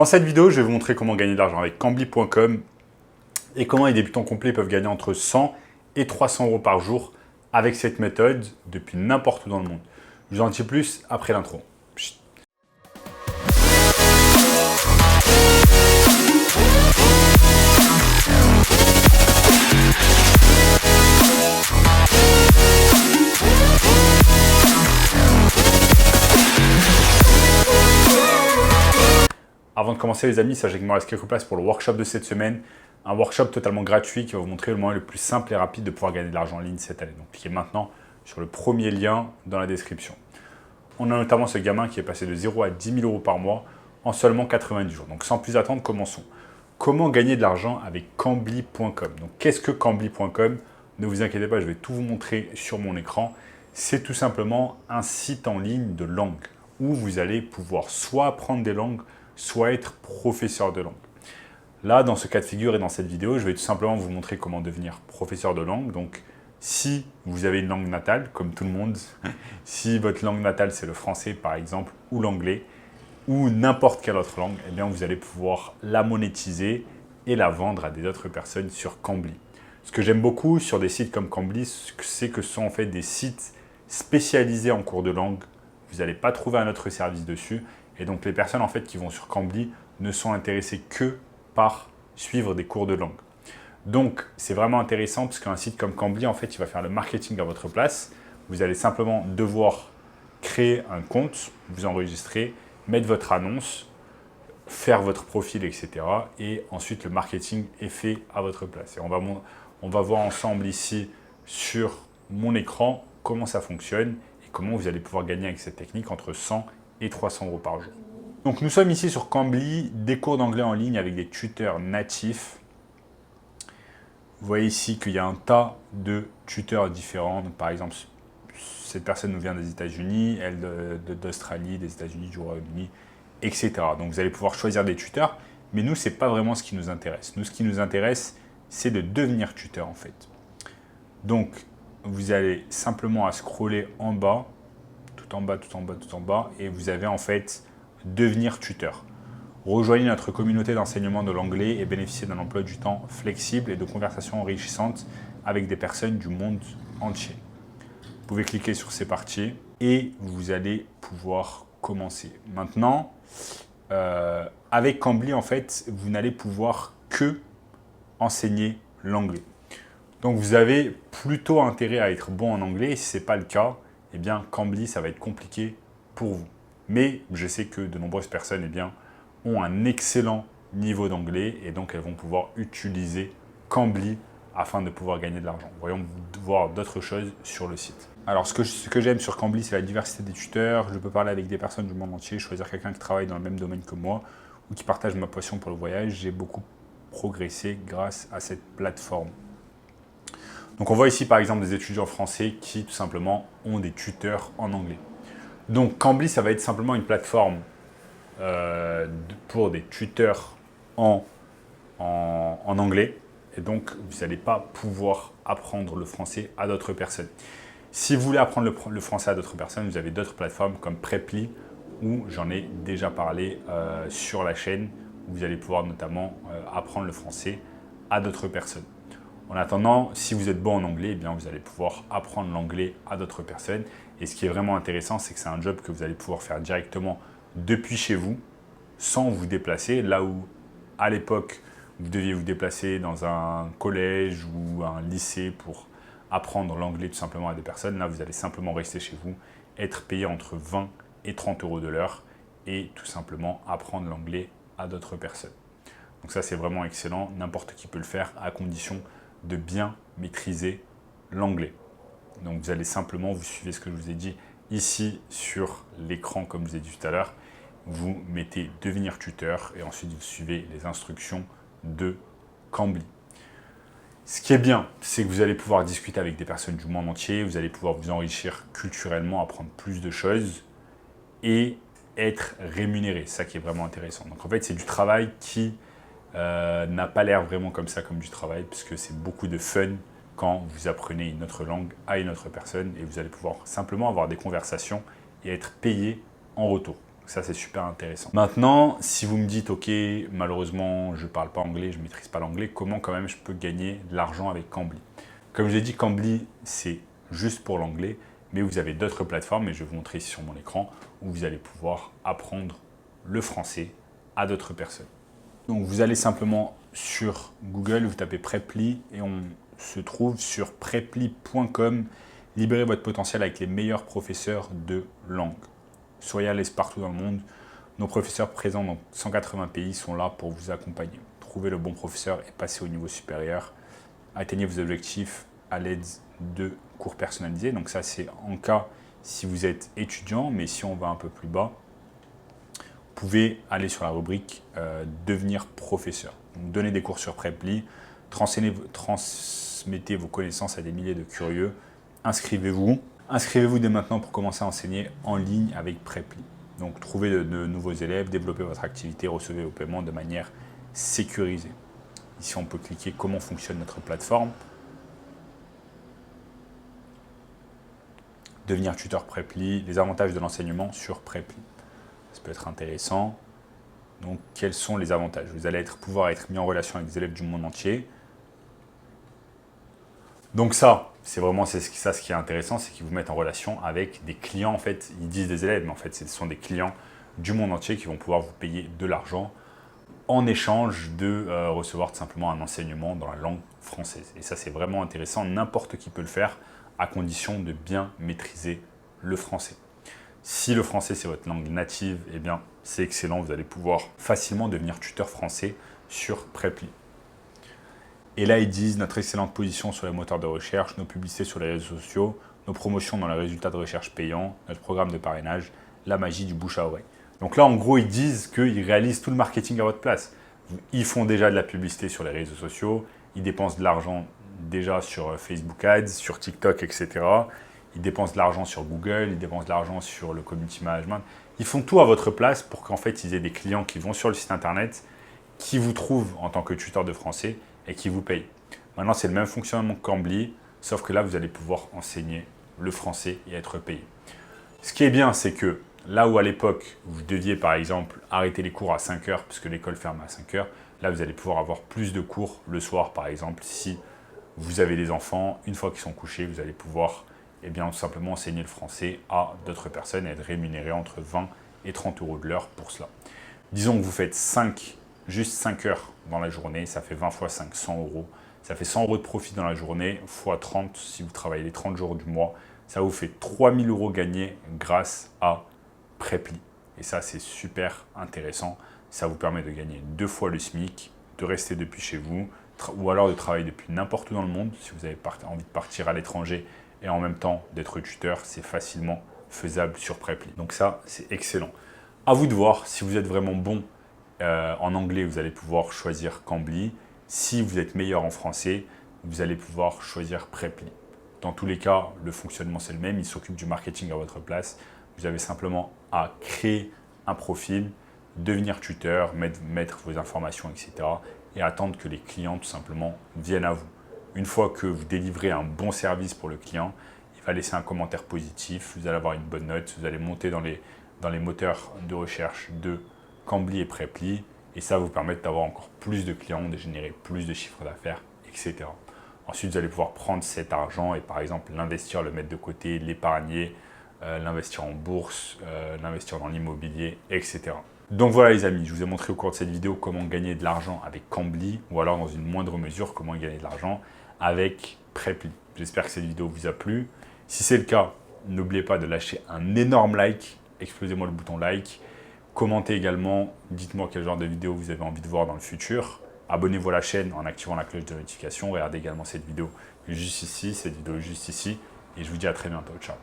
Dans cette vidéo, je vais vous montrer comment gagner de l'argent avec Cambly.com et comment les débutants complets peuvent gagner entre 100 et 300 euros par jour avec cette méthode depuis n'importe où dans le monde. Je vous en dis plus après l'intro. Avant de commencer les amis, sachez qu'il me reste quelques places pour le workshop de cette semaine. Un workshop totalement gratuit qui va vous montrer le moyen le plus simple et rapide de pouvoir gagner de l'argent en ligne cette année. Donc cliquez maintenant sur le premier lien dans la description. On a notamment ce gamin qui est passé de 0 à 10 000 euros par mois en seulement 90 jours. Donc sans plus attendre, commençons. Comment gagner de l'argent avec Cambly.com? Donc qu'est-ce que Cambly.com? Ne vous inquiétez pas, je vais tout vous montrer sur mon écran. C'est tout simplement un site en ligne de langue où vous allez pouvoir soit apprendre des langues, soit être professeur de langue. Là, dans ce cas de figure et dans cette vidéo, je vais tout simplement vous montrer comment devenir professeur de langue. Donc, si vous avez une langue natale, comme tout le monde, si votre langue natale c'est le français par exemple, ou l'anglais, ou n'importe quelle autre langue, eh bien vous allez pouvoir la monétiser et la vendre à des autres personnes sur Cambly. Ce que j'aime beaucoup sur des sites comme Cambly, c'est que ce sont en fait des sites spécialisés en cours de langue. Vous n'allez pas trouver un autre service dessus. Et donc, les personnes en fait, qui vont sur Cambly ne sont intéressées que par suivre des cours de langue. Donc, c'est vraiment intéressant parce qu'un site comme Cambly, en fait, il va faire le marketing à votre place. Vous allez simplement devoir créer un compte, vous enregistrer, mettre votre annonce, faire votre profil, etc. Et ensuite, le marketing est fait à votre place. Et on va voir ensemble ici sur mon écran comment ça fonctionne et comment vous allez pouvoir gagner avec cette technique entre 100 et 300 euros par jour. Donc nous sommes ici sur Cambly, des cours d'anglais en ligne avec des tuteurs natifs. Vous voyez ici qu'il y a un tas de tuteurs différents. Donc, par exemple, cette personne nous vient des États-Unis, elle d'Australie, des États-Unis, du Royaume-Uni, etc. Donc vous allez pouvoir choisir des tuteurs, mais nous, ce n'est pas vraiment ce qui nous intéresse. Nous, ce qui nous intéresse, c'est de devenir tuteur en fait. Donc vous allez simplement à scroller en bas, tout en bas, tout en bas, tout en bas, et vous avez en fait devenir tuteur. Rejoignez notre communauté d'enseignement de l'anglais et bénéficiez d'un emploi du temps flexible et de conversations enrichissantes avec des personnes du monde entier. Vous pouvez cliquer sur c'est parti et vous allez pouvoir commencer. Maintenant, avec Cambly, en fait, vous n'allez pouvoir que enseigner l'anglais. Donc vous avez plutôt intérêt à être bon en anglais. Si ce n'est pas le cas, eh bien, Cambly, ça va être compliqué pour vous. Mais je sais que de nombreuses personnes ont un excellent niveau d'anglais et donc elles vont pouvoir utiliser Cambly afin de pouvoir gagner de l'argent. Voyons voir d'autres choses sur le site. Alors, ce que j'aime sur Cambly, c'est la diversité des tuteurs. Je peux parler avec des personnes du monde entier, choisir quelqu'un qui travaille dans le même domaine que moi ou qui partage ma passion pour le voyage. J'ai beaucoup progressé grâce à cette plateforme. Donc on voit ici par exemple des étudiants français qui tout simplement ont des tuteurs en anglais. Donc Cambly, ça va être simplement une plateforme pour des tuteurs en anglais. Et donc vous n'allez pas pouvoir apprendre le français à d'autres personnes. Si vous voulez apprendre le français à d'autres personnes, vous avez d'autres plateformes comme Preply où j'en ai déjà parlé sur la chaîne. Où vous allez pouvoir notamment apprendre le français à d'autres personnes. En attendant, si vous êtes bon en anglais, eh bien, vous allez pouvoir apprendre l'anglais à d'autres personnes. Et ce qui est vraiment intéressant, c'est que c'est un job que vous allez pouvoir faire directement depuis chez vous, sans vous déplacer. Là où, à l'époque, vous deviez vous déplacer dans un collège ou un lycée pour apprendre l'anglais tout simplement à des personnes. Là, vous allez simplement rester chez vous, être payé entre 20 et 30 euros de l'heure et tout simplement apprendre l'anglais à d'autres personnes. Donc ça, c'est vraiment excellent. N'importe qui peut le faire à condition de bien maîtriser l'anglais. Donc vous allez simplement, vous suivez ce que je vous ai dit ici sur l'écran comme je vous ai dit tout à l'heure, vous mettez devenir tuteur et ensuite vous suivez les instructions de Cambly. Ce qui est bien, c'est que vous allez pouvoir discuter avec des personnes du monde entier, vous allez pouvoir vous enrichir culturellement, apprendre plus de choses et être rémunéré, c'est ça qui est vraiment intéressant. Donc en fait, c'est du travail qui n'a pas l'air vraiment comme ça, comme du travail, puisque c'est beaucoup de fun quand vous apprenez une autre langue à une autre personne et vous allez pouvoir simplement avoir des conversations et être payé en retour. Ça, c'est super intéressant. Maintenant, si vous me dites, ok, malheureusement, je ne parle pas anglais, je ne maîtrise pas l'anglais, comment quand même je peux gagner de l'argent avec Cambly? Comme je l'ai dit, Cambly, c'est juste pour l'anglais, mais vous avez d'autres plateformes, et je vais vous montrer ici sur mon écran, où vous allez pouvoir apprendre le français à d'autres personnes. Donc, vous allez simplement sur Google, vous tapez Preply, et on se trouve sur preply.com. Libérez votre potentiel avec les meilleurs professeurs de langue. Soyez à l'aise partout dans le monde. Nos professeurs présents dans 180 pays sont là pour vous accompagner. Trouvez le bon professeur et passez au niveau supérieur. Atteignez vos objectifs à l'aide de cours personnalisés. Donc ça, c'est en cas si vous êtes étudiant, mais si on va un peu plus bas, vous pouvez aller sur la rubrique devenir professeur. Donc, donnez des cours sur Preply, transmettez vos connaissances à des milliers de curieux. Inscrivez-vous. Inscrivez-vous dès maintenant pour commencer à enseigner en ligne avec Preply. Donc, trouvez de nouveaux élèves, développez votre activité, recevez vos paiements de manière sécurisée. Ici, on peut cliquer comment fonctionne notre plateforme. Devenir tuteur Preply, les avantages de l'enseignement sur Preply. Ça peut être intéressant. Donc, quels sont les avantages? Vous allez pouvoir être mis en relation avec des élèves du monde entier. Donc ça, c'est vraiment ce qui est intéressant, c'est qu'ils vous mettent en relation avec des clients. En fait, ils disent des élèves, mais en fait, ce sont des clients du monde entier qui vont pouvoir vous payer de l'argent en échange de recevoir tout simplement un enseignement dans la langue française. Et ça, c'est vraiment intéressant. N'importe qui peut le faire à condition de bien maîtriser le français. Si le français, c'est votre langue native, eh bien, c'est excellent. Vous allez pouvoir facilement devenir tuteur français sur Preply. Et là, ils disent notre excellente position sur les moteurs de recherche, nos publicités sur les réseaux sociaux, nos promotions dans les résultats de recherche payants, notre programme de parrainage, la magie du bouche à oreille. Donc là, en gros, ils disent qu'ils réalisent tout le marketing à votre place. Ils font déjà de la publicité sur les réseaux sociaux, ils dépensent de l'argent déjà sur Facebook Ads, sur TikTok, etc. Ils dépensent de l'argent sur Google, ils dépensent de l'argent sur le community management. Ils font tout à votre place pour qu'en fait, ils aient des clients qui vont sur le site internet, qui vous trouvent en tant que tuteur de français et qui vous payent. Maintenant, c'est le même fonctionnement que Cambly, sauf que là, vous allez pouvoir enseigner le français et être payé. Ce qui est bien, c'est que là où à l'époque, vous deviez par exemple arrêter les cours à 5 heures, puisque l'école ferme à 5 heures, là, vous allez pouvoir avoir plus de cours le soir, par exemple. Si vous avez des enfants, une fois qu'ils sont couchés, vous allez pouvoir tout simplement enseigner le français à d'autres personnes et être rémunéré entre 20 et 30 euros de l'heure pour cela. Disons que vous faites juste 5 heures dans la journée, ça fait 20 fois 5, 100 euros. Ça fait 100 euros de profit dans la journée, fois 30 si vous travaillez les 30 jours du mois. Ça vous fait 3000 euros gagnés grâce à Preply. Et ça, c'est super intéressant. Ça vous permet de gagner 2 fois le SMIC, de rester depuis chez vous, ou alors de travailler depuis n'importe où dans le monde. Si vous avez envie de partir à l'étranger et en même temps d'être tuteur, c'est facilement faisable sur Preply. Donc ça, c'est excellent. À vous de voir si vous êtes vraiment bon en anglais, vous allez pouvoir choisir Cambly. Si vous êtes meilleur en français, vous allez pouvoir choisir Preply. Dans tous les cas, le fonctionnement, c'est le même. Il s'occupe du marketing à votre place. Vous avez simplement à créer un profil, devenir tuteur, mettre vos informations, etc. et attendre que les clients, tout simplement, viennent à vous. Une fois que vous délivrez un bon service pour le client, il va laisser un commentaire positif, vous allez avoir une bonne note, vous allez monter dans les moteurs de recherche de Cambly et Preply, et ça va vous permettre d'avoir encore plus de clients, de générer plus de chiffres d'affaires, etc. Ensuite, vous allez pouvoir prendre cet argent et par exemple l'investir, le mettre de côté, l'épargner, l'investir en bourse, l'investir dans l'immobilier, etc. Donc voilà les amis, je vous ai montré au cours de cette vidéo comment gagner de l'argent avec Cambly ou alors dans une moindre mesure comment gagner de l'argent avec Preply. J'espère que cette vidéo vous a plu. Si c'est le cas, n'oubliez pas de lâcher un énorme like, explosez-moi le bouton like. Commentez également, dites-moi quel genre de vidéo vous avez envie de voir dans le futur. Abonnez-vous à la chaîne en activant la cloche de notification. Regardez également cette vidéo juste ici, cette vidéo juste ici. Et je vous dis à très bientôt. Ciao.